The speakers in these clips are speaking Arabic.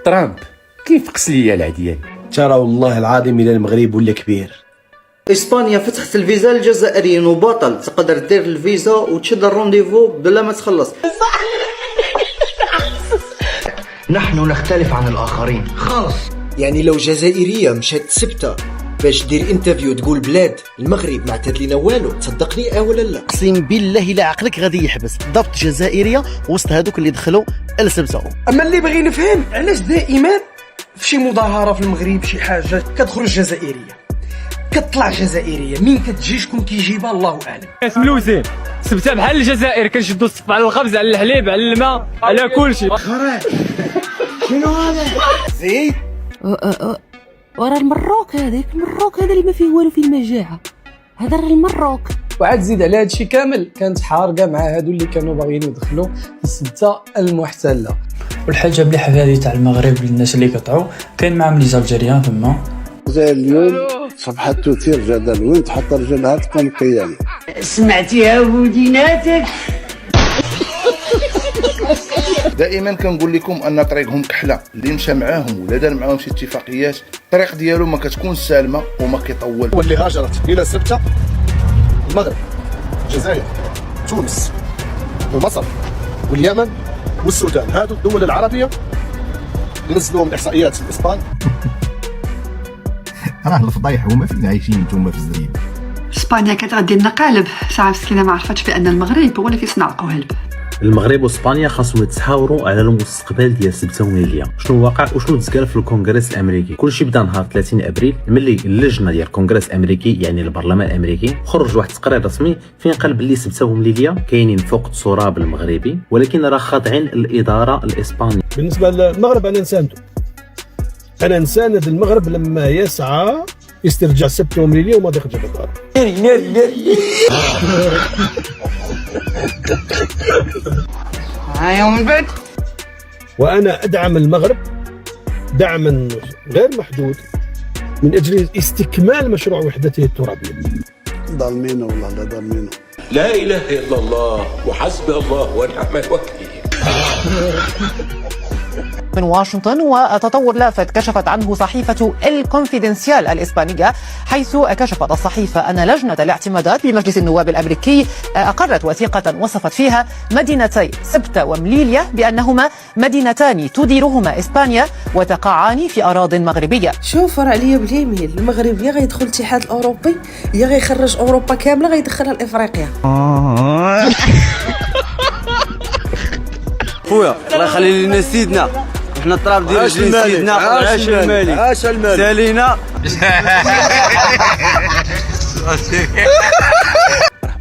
ترامب كيف قص ليا العديان. ترى والله العظيم الى المغرب ولا كبير. اسبانيا فتحت الفيزا للجزائريين وبطل تقدر دير الفيزا وتشد الرونديفو بلا ما تخلص. نحن نختلف عن الآخرين خالص. يعني لو جزائرية مشات سبتة باش دير انترفيو تقول بلاد المغرب ما عتات لينا والو، تصدقني ولا لا؟ اقسم بالله لا عقلك غادي يحبس ضبط جزائريه وسط هذوك اللي دخلوا لسبته. اما اللي باغي نفهم علاش دائما في شي مظاهره في المغرب شي حاجه كتخرج جزائريه كتطلع جزائريه، مين كتجي شكون كيجيبها الله اعلم. ناس ملوزين سبتها بحال الجزائر كنشدوا الصف على الخبز على الحليب على الماء على كلشي. شنو هذا؟ زيد ورا المروك هذاك المروك هذا اللي ما فيه والو في المجاعه، هذا راه المروك. وعاد زيد على هادشي كامل كانت حارقه مع هادو اللي كانوا باغيين يدخلوا السبته المحتله. والحاجه مليحه في هذه تاع المغرب للناس اللي قطعوا كاين معهم لي زالجيريان ثم زي اليوم صبحت تثير جدل وين تحط رجلها تقوم قيام. سمعتيها وديناتك. دائما كنقول لكم ان طريقهم كحله، اللي مشى معاهم ولا دار معاهم شي اتفاقيات الطريق ديالو ما كتكون سالمه وما كيطول. واللي هاجرت الى سبته المغرب الجزائر تونس ومصر واليمن والسودان، هادو الدول العربيه نزلوا من احصائيات الاسبان. راه الفضايح هما فين عايشين نتوما في الزريبه. اسبانيا كتغدي لنا قالب، ساعه مسكينه ما عرفتش بان المغرب هو اللي كيصنع القوالب. المغرب واسبانيا خاصهم يتحاوروا على المستقبل ديال سبته وميليا، شنو واقع وشنو تزكى في الكونغرس الامريكي. كلشي بدا نهار 30 ابريل ملي اللجنه ديال الكونغرس الامريكي يعني البرلمان الامريكي خرج واحد التقرير رسمي فين قال بلي سبته وميليا كاينين فوق التراب المغربي ولكن راه خاضعين الاداره الاسبانيه. بالنسبه للمغرب انا انا نساند المغرب لما يسعى يسترجع سبته وميليا وما يخرج بالدار. ناري يوم البيت. وانا ادعم المغرب دعما غير محدود من اجل استكمال مشروع وحدته الترابيه. ظالمين والله لا ظالمين. لا اله الا الله وحسبي الله ونعم الوكيل. من واشنطن، وتطور لافت كشفت عنه صحيفة الكونفيدنسيال الإسبانية، حيث كشفت الصحيفة أن لجنة الاعتمادات بمجلس النواب الأمريكي أقرت وثيقة وصفت فيها مدينتي سبتة ومليليا بأنهما مدينتان تديرهما إسبانيا وتقعان في أراضٍ مغربية. شوف راه عليا باليمين، المغرب يا غيدخل الاتحاد الأوروبي يا غيخرج أوروبا كاملة غيدخلها لإفريقيا. خويا الله يخلي لنا سيدنا، احنا الطراب ديال سيدنا. عاش الملك عاش الملك سالينا.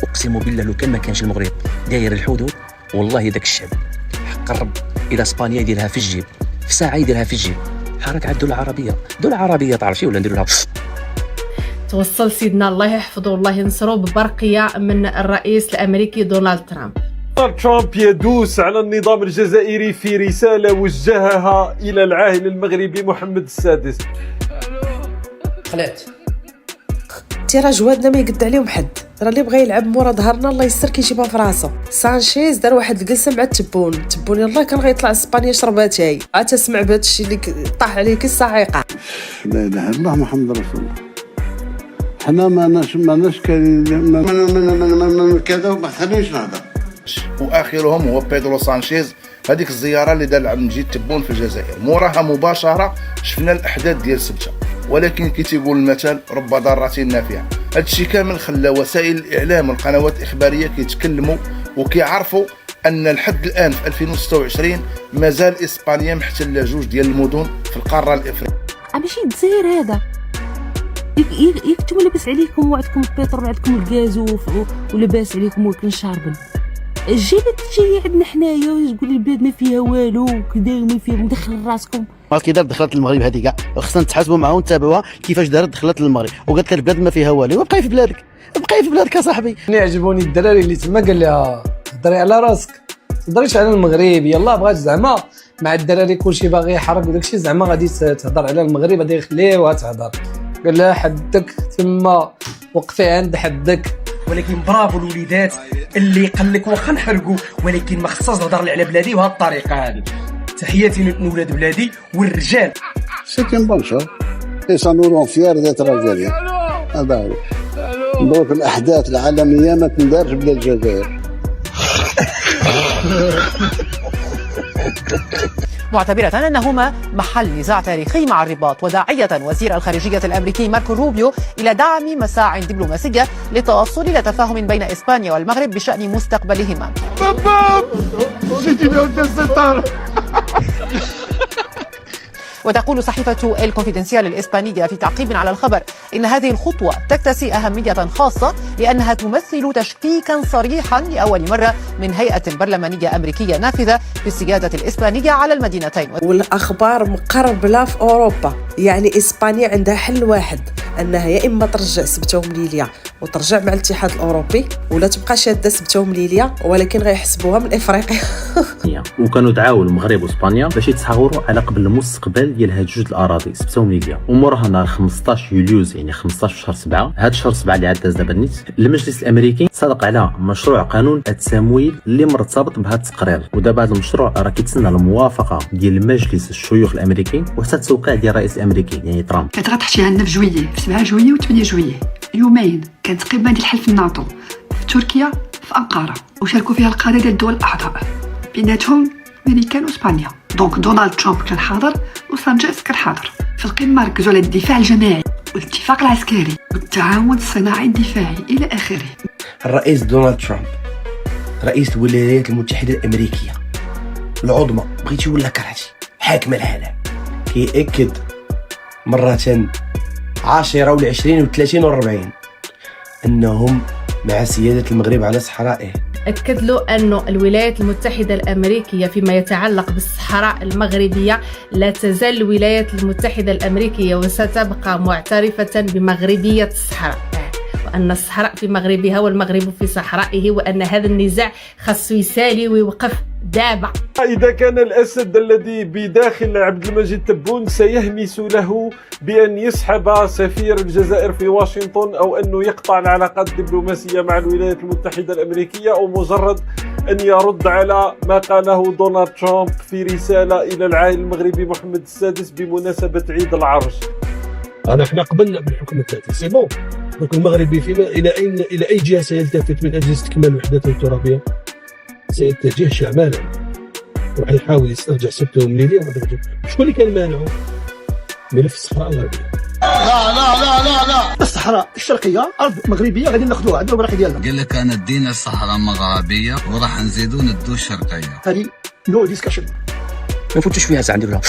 اقسم بالله لو كان ما كانش المغرب داير الحدود والله داك الشعب حق الرب الى اسبانيا يديرها في الجيب في ساعه يديرها في الجيب. حرك على الدول العربيه، الدول العربيه تعرفي ولا نديروا لها. توصل سيدنا الله يحفظه والله ينصره ببرقيه من الرئيس الامريكي دونالد ترامب. ترامب يدوس على النظام الجزائري في رسالة وجهها إلى العاهل المغربي محمد السادس. خلات تي راه جوادنا ما يقد عليهم حد، راه اللي بغى يلعب مورا ظهرنا الله يستر كيجيبها في راسو. سانشيز دار واحد القسم مع التبون يلاه كان غيطلع اسبانيا شرب اتاي، عاد تسمع بهذا الشيء اللي طاح عليك الصاعقه. لا اله الا الله محمد رسول الله. حنا ماناش كاين كذا وما خلينيش نهضر. واخرهم هو بيدرو سانشيز، هذيك الزياره اللي دار عند جيت تبون في الجزائر موراها مباشره شفنا الاحداث ديال سبته، ولكن كي تيقول المثل رب ضاره نافعه. هادشي كامل خلى وسائل الاعلام والقنوات الاخباريه كيتكلموا وكيعرفوا ان الحد الان في 2026 مازال اسبانيا محتله جوج ديال المدن في القاره الافريقيه. ماشي الجزائر هذا ياك نتوما لاباس عليكم وعندكم البترول وعندكم الغاز ولاباس عليكم واكلين شاربين. جي عندنا حنايا تقول البلاد ما فيها والو كذا وما فيها مدخل راسكم. كي دارت دخلت المغرب هذه كاع خصنا نتحاسبوا معاها ونتابعوها كيفاش دارت دخلت للمغرب وقالت لك البلاد ما فيها والو. وبقاي في بلادك، بقاي في بلادك اصاحبي. يعجبوني الدراري اللي تما قال لها هضري على راسك تهضريش على المغرب. يلا بغات زعما مع الدراري كلشي باغي يحرك وداكشي زعما غادي تهضر على المغرب غادي يخليوها تهضر. قال لها حدك تما وقفي عند حدك. ولكن برافو الوليدات اللي قال لك واخا نحرقوا ولكن ما خصهاش تهضر على بلادي بهذه الطريقه هذه. تحياتي لولاد بلادي والرجال. C'est une bonne chose. Et ça nous rend fiers d'être algériens. هذا هو. دروك الأحداث العالمية ما تندارش بلا الجزائر. معتبرة أنهما محل نزاع تاريخي مع الرباط، وداعية وزير الخارجية الأمريكي ماركو روبيو إلى دعم مساع دبلوماسية للتوصل إلى تفاهم بين إسبانيا والمغرب بشأن مستقبلهما. وتقول صحيفة الكونفيدنسيال الإسبانية في تعقيب على الخبر إن هذه الخطوة تكتسي أهمية خاصة لأنها تمثل تشكيكا صريحا لأول مرة من هيئة برلمانية أمريكية نافذة في السيادة الإسبانية على المدينتين. والأخبار مقربلة في أوروبا، يعني إسبانيا عندها حل واحد، أنها يا إما ترجع سبتة ومليليا وترجع مع الاتحاد الأوروبي، ولا تبقى شادة سبتة ومليليا ولكن غيحسبوها من إفريقيا. وكانوا دعاو المغرب واسبانيا باش يتصاوروا على قبل المستقبل ديال هاد جوج الاراضي سبته ومليليا، ومورها نهار 15 يوليوز يعني 15 شهر 7 هاد شهر 7 اللي عاد داز دابا نيت، المجلس الامريكي صادق على مشروع قانون التمويل اللي مرتبط بهذا التقرير، ودابا هذا المشروع راه كيتسنى الموافقه ديال مجلس الشيوخ الامريكي وحتى التوقيع ديال الرئيس الامريكي يعني ترامب. كانت غتحكي عندنا في جويي، في 7 جويي و 8 جويي، يومين كانت قمه ديال حلف الناتو في تركيا في أنقرة، وشاركوا فيها القادة ديال الدول الأعضاء بيناتهم أمريكان وإسبانيا. دونك دونالد ترامب كان حاضر وسانشيز كان حاضر. في القمة ركزوا على الدفاع الجماعي والاتفاق العسكري والتعاون الصناعي الدفاعي إلى آخره. الرئيس دونالد ترامب رئيس الولايات المتحدة الأمريكية العظمى، بغيتي ولا كرهتي حاكم العالم، كيأكد مرة 10 و20 و30 و40 أنهم مع سيادة المغرب على صحرائه. أكد له أن الولايات المتحدة الأمريكية فيما يتعلق بالصحراء المغربية لا تزال الولايات المتحدة الأمريكية وستبقى معترفة بمغربية الصحراء، وأن الصحراء في مغربها والمغرب في صحرائه، وأن هذا النزاع خاصو يسالي ويوقف دابا. إذا كان الأسد الذي بداخل عبد المجيد تبون سيهمس له بأن يسحب سفير الجزائر في واشنطن أو أنه يقطع العلاقات الدبلوماسية مع الولايات المتحدة الأمريكية، أو مجرد أن يرد على ما قاله دونالد ترامب في رسالة إلى العاهل المغربي محمد السادس بمناسبة عيد العرش. احنا قبلنا بالحكم الثلاثي سي بون. دونك المغربي فيما الى اي جهه سيلتفت من اجل استكمال وحدته الترابيه؟ سيتجه شمالا، راح يحاول يسترجع سبته ومليليا. شكون اللي كان مانعه؟ ملف الصحراء الغربيه. لا الصحراء الشرقيه ارض مغربيه غادي ناخذوها عندنا البراقي ديالنا. قال لك انا دينا الصحراء المغربيه وراح نزيدو ندو الشرقيه. هذه نو ديسكشن ما نفوتوش فيها ساعه نديروها.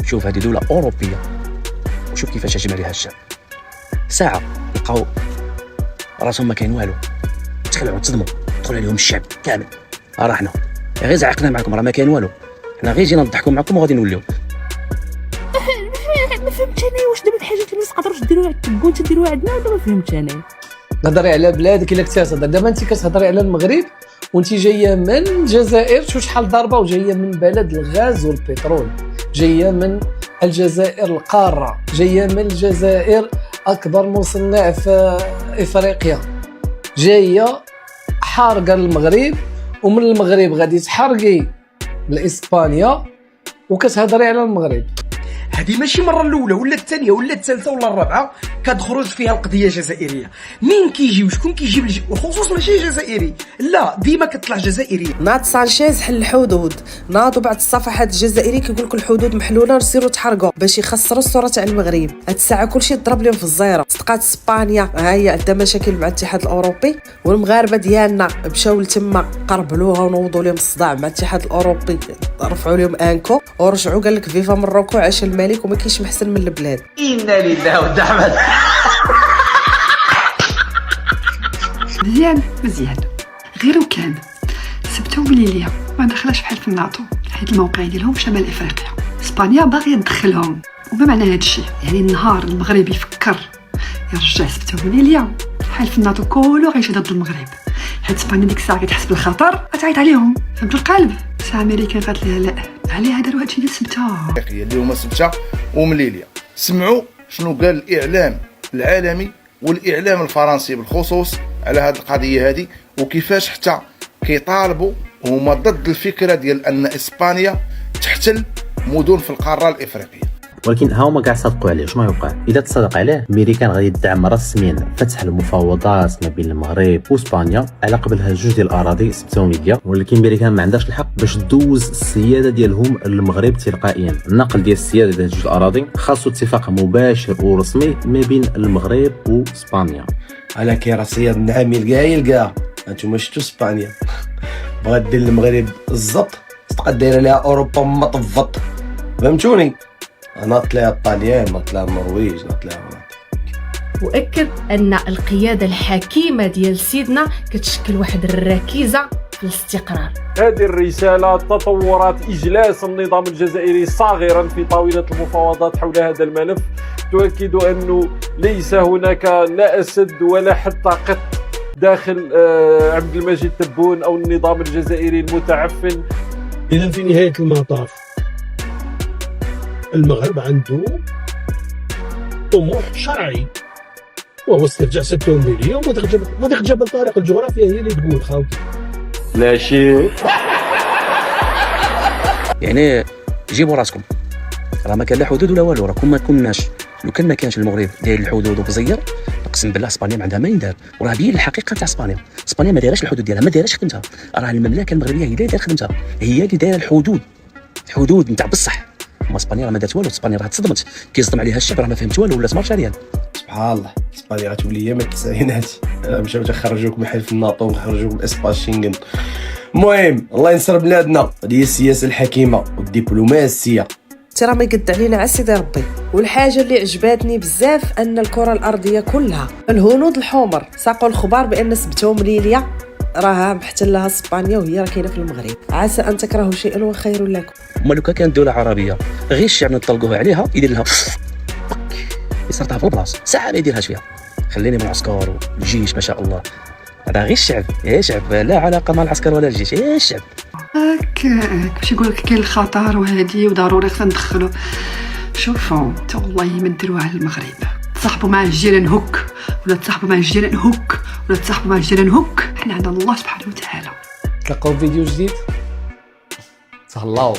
شوف هذه دوله اوروبيه وشوف كيفاش هاجم عليها الشعب. ساعه لقاو راسهم ما كاين والو، تخلعوا تصدموا، دخل عليهم الشعب كامل. راه حنا غير زعقنا معكم، راه ما كاين والو، حنا غير جينا نضحكوا معكم وغادي نوليو. ما فهمتش انا واش دابا الحاجات اللي تقدروش ديروها عند تبون تديروها عندنا، ولا ما فهمتش انا. هضري على بلادك الا كنتي تهضر، دابا انت كتهضري على المغرب وانت جايه من الجزائر، شوف شحال ضربه، وجايه من بلد الغاز والبترول، جايه من الجزائر القاره، جايه من الجزائر اكبر مصنع في افريقيا، جايه حارقه المغرب، ومن المغرب غادي تحرقي لاسبانيا وكتهضري على المغرب. هذه ماشي المره الاولى ولا الثانيه ولا الثالثه ولا الرابعه كتخرج فيها القضيه الجزائريه. مين كيجي وشكون كيجيب الخصوص ماشي جزائري، لا ديما كتطلع جزائريه. ناض سانشيز حل الحدود، ناضوا بعض الصفحات الجزائريه كيقول لك الحدود محلوله نسيروا تحرقوا باش يخسروا الصوره تاع المغرب. هاد الساعه كلشي ضرب لهم في الزيره. صدقات اسبانيا ها هي عندها مشاكل مع الاتحاد الاوروبي، والمغاربه ديالنا مشاو لتما قربلوها ونوضوا لهم الصداع مع الاتحاد الاوروبي، رفعوا لهم انكو ورجعوا قال لك فيفا مروكو عاش الملك وما كاينش محسن من البلاد. انا لله ودع احمد. مزيان غير وكان سبته ومليليا ما دخلش في حلف الناتو، حيت الموقع ديالهم في شمال افريقيا. اسبانيا باغيه تدخلهم، وما معنى هذا الشيء؟ يعني النهار المغرب يفكر يرجع سبته ومليليا حلف الناتو كله غيمشي ضد المغرب، حيت اسبانيا ديك الساعه كتحس بالخطر غتعيط عليهم. فهمتوا القلب؟ الساعه امريكان قالت لها لا، عليها داروا هادشي ديال سبته اللي هما سبته ومليليا. سمعوا شنو قال الاعلام العالمي والاعلام الفرنسي بالخصوص على هذه القضيه هذه، وكيفاش حتى كيطالبوا هما ضد الفكره ديال ان اسبانيا وتحتل مدن في القاره الافريقيه. ولكن ها هما كاع صادقوا عليه. شنو يوقع اذا تصدق عليه؟ الميريكان غادي يدعم رسميا فتح المفاوضات ما بين المغرب واسبانيا على قبلها جوج ديال الاراضي سبته وليبيا، ولكن الميريكان ما عندهاش الحق باش دوز السياده ديالهم للمغرب تلقائيا. النقل ديال السياده ديال جوج الاراضي خاصو اتفاق مباشر ورسمي ما بين المغرب واسبانيا. على كي راه سياد العامل كاع يلقاها. انتم شفتوا اسبانيا بغات دير المغرب الزبط، تبقى دايره لها اوروبا ما طفط، فهمتوني؟ انا طلع الطاليان، ما طلع النرويج، ما طلع واكد ان القياده الحكيمه ديال سيدنا كتشكل واحد الركيزه في الاستقرار. هذه الرسالة تطورات إجلاس النظام الجزائري صاغرا في طاولة المفاوضات حول هذا الملف تؤكد أنه ليس هناك لا أسد ولا حتى قط داخل عبد المجيد تبون أو النظام الجزائري المتعفن. إذا في نهاية المطاف المغرب عنده طموح شرعي وهو استرجاع 6 مليون، ومضيق جبل طارق الجغرافيا هي اللي تقول خاوتي لا شيء. يعني جيبوا راسكم، راه ما كان لا حدود ولا والو، راكم ما كناش. لو كان ما كانش المغرب داير الحدود وبزير اقسم بالله اسبانيا ما عندها ما يندار. وراه بين الحقيقه تاع اسبانيا ما دايراش الحدود ديالها، ما دايراش خدمتها. راه المملكه المغربيه هي اللي دايره خدمتها، هي اللي دايره الحدود نتاع بصح. اما اسبانيا راه ما دارت والو. اسبانيا راه تصدمت، كيصدم عليها الشعب، راه ما فهمت والو، ولات مارشاليان. سبحان الله. اسبانيا غتولي هي من التسعينات، مشاو تخرجوك من حلف الناطو وخرجوك من اسباس شينغن. المهم الله ينصر بلادنا، هذه هي السياسه الحكيمه والدبلوماسيه. ترى ما يقد علينا على سيدي ربي. والحاجه اللي عجباتني بزاف ان الكره الارضيه كلها الهنود الحمر ساقوا الخبر بان سبتهم ليليا راها محتلها اسبانيا وهي راه كاينه في المغرب. عسى ان تكرهوا شيئا وخير لكم. اما لو كانت دوله عربيه غير الشعب نطلقوها عليها يدير لها يصرتها في البلاصه ساعه ما يديرهاش فيها. خليني من العسكر والجيش ما شاء الله، هذا غير الشعب. يا شعب لا علاقه مع العسكر ولا الجيش، يا الشعب. باش يقول لك كاين الخطر وهادي وضروري خصنا ندخلوا. شوفوا انت والله ما ديروها على المغرب. تصاحبوا مع الجيران هوك، ولا تصاحبوا مع الجيران هوك، ولا تصاحبوا مع الجيران هوك. حنا عند الله سبحانه وتعالى. تلقاو فيديو جديد، تهلاو.